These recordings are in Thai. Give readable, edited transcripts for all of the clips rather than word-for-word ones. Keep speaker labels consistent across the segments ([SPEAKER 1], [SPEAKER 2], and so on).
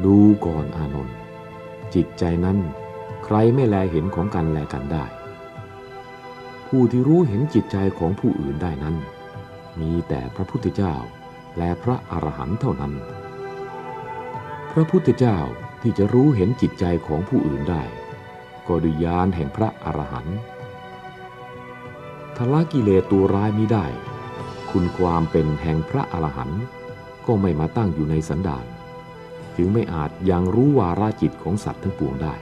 [SPEAKER 1] ดูก่อนอานนท์จิตใจนั้นใครไม่แลเห็นของกันและกันได้ผู้ที่รู้เห็นจิตใจของผู้อื่นได้นั้นมีแต่พระพุทธเจ้าและพระอรหันต์เท่านั้นพระพุทธเจ้าที่จะรู้เห็นจิตใจของผู้อื่นได้ก็ด้วยญาณแห่งพระอรหันต์ทละกิเลสตัวร้ายมิได้คุณความเป็นแห่งพระอรหันต์ก็ไม่มาตั้งอยู่ในสันดานจึงไม่อาจยังรู้วาระจิตของสัตว์ทั้งปวงได้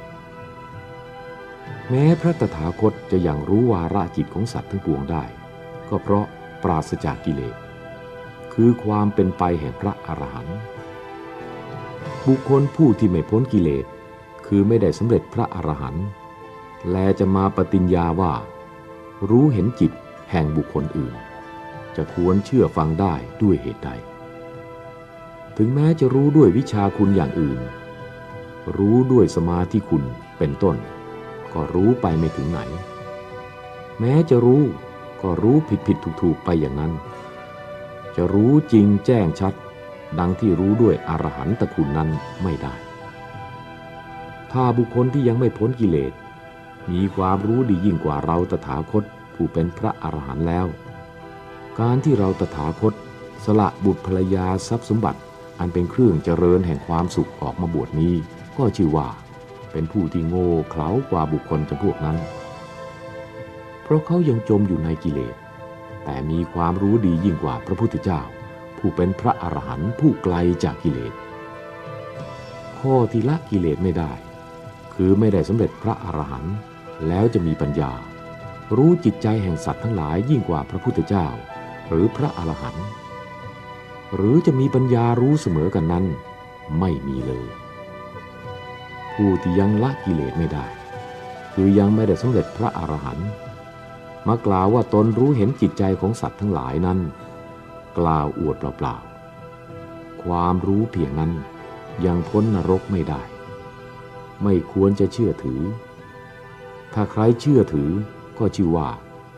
[SPEAKER 1] แม้พระตถาคตจะยังรู้วาระจิตของสัตว์ทั้งปวงได้ก็เพราะปราศจากกิเลสคือความเป็นไปแห่งพระอรหันต์บุคคลผู้ที่ไม่พ้นกิเลสคือไม่ได้สำเร็จพระอรหันต์แลจะมาปฏิญญาว่ารู้เห็นจิตแห่งบุคคลอื่นจะควรเชื่อฟังได้ด้วยเหตุใดถึงแม้จะรู้ด้วยวิชาคุณอย่างอื่นรู้ด้วยสมาธิคุณเป็นต้นก็รู้ไปไม่ถึงไหนแม้จะรู้ก็รู้ผิดถูกไปอย่างนั้นจะรู้จริงแจ้งชัดดังที่รู้ด้วยอรหันตคุณนั้นไม่ได้ถ้าบุคคลที่ยังไม่พ้นกิเลสมีความรู้ดียิ่งกว่าเราตถาคตผู้เป็นพระอรหันต์แล้วการที่เราตถาคตสละบุตรภรรยาทรัพย์สมบัติอันเป็นเครื่องเจริญแห่งความสุขออกมาบวชนี้ก็ชื่อว่าเป็นผู้ที่โง่เขลากว่าบุคคลจำพวกนั้นเพราะเขายังจมอยู่ในกิเลสแต่มีความรู้ดียิ่งกว่าพระพุทธเจ้าผู้เป็นพระอรหันต์ผู้ไกลจากกิเลสข้อที่ละกิเลสไม่ได้คือไม่ได้สำเร็จพระอรหันต์แล้วจะมีปัญญารู้จิตใจแห่งสัตว์ทั้งหลายยิ่งกว่าพระพุทธเจ้าหรือพระอรหันต์หรือจะมีปัญญารู้เสมอกันนั้นไม่มีเลยผู้ที่ยังละกิเลสไม่ได้คือยังไม่ได้สำเร็จพระอรหันต์มากล่าวว่าตนรู้เห็นจิตใจของสัตว์ทั้งหลายนั้นกล่าวอวดเปล่าๆความรู้เพียงนั้นยังพ้นนรกไม่ได้ไม่ควรจะเชื่อถือถ้าใครเชื่อถือก็ชื่อว่า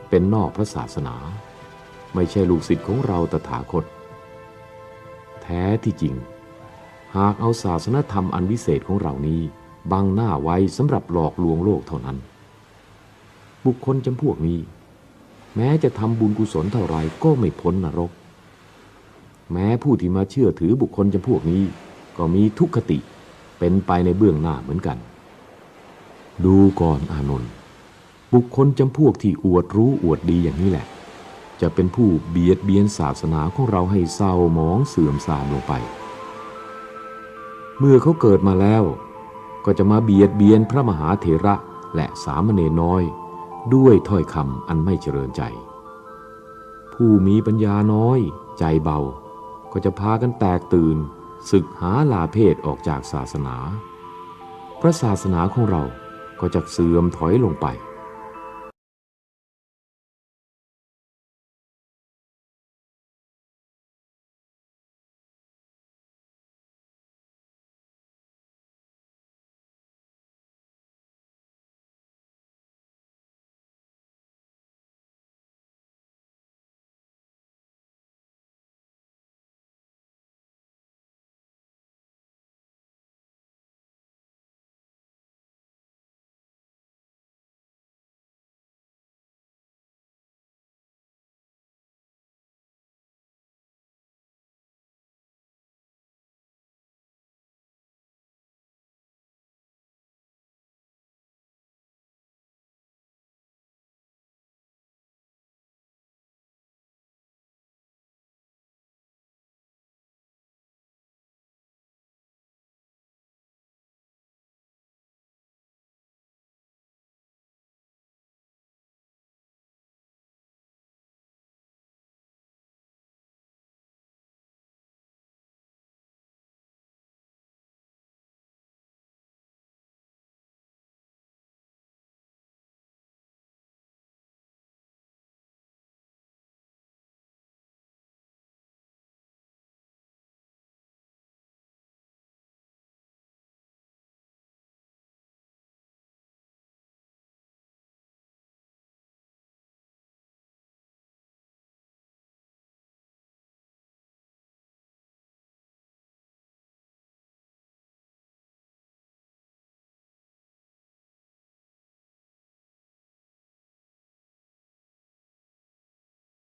[SPEAKER 1] เป็นนอกพระศาสนาไม่ใช่ลูกศิษย์ของเราตถาคตแท้ที่จริงหากเอาศาสนธรรมอันวิเศษของเรานี้บังหน้าไว้สำหรับหลอกลวงโลกเท่านั้นบุคคลจำพวกนี้แม้จะทำบุญกุศลเท่าไรก็ไม่พ้นนรกแม้ผู้ที่มาเชื่อถือบุคคลจำพวกนี้ก็มีทุกขติเป็นไปในเบื้องหน้าเหมือนกันดูก่อนอานนท์บุคคลจำพวกที่อวดรู้อวดดีอย่างนี้แหละจะเป็นผู้เบียดเบียนศาสนาของเราให้เศร้าหมองเสื่อมทรามลงไปเมื่อเขาเกิดมาแล้วก็จะมาเบียดเบียนพระมหาเถระและสามเณรน้อยด้วยถ้อยคำอันไม่เจริญใจผู้มีปัญญาน้อยใจเบาก็จะพากันแตกตื่นศึกหาลาเพศออกจากศาสนาพระศาสนาของเราก็จะเสื่อมถอยลงไป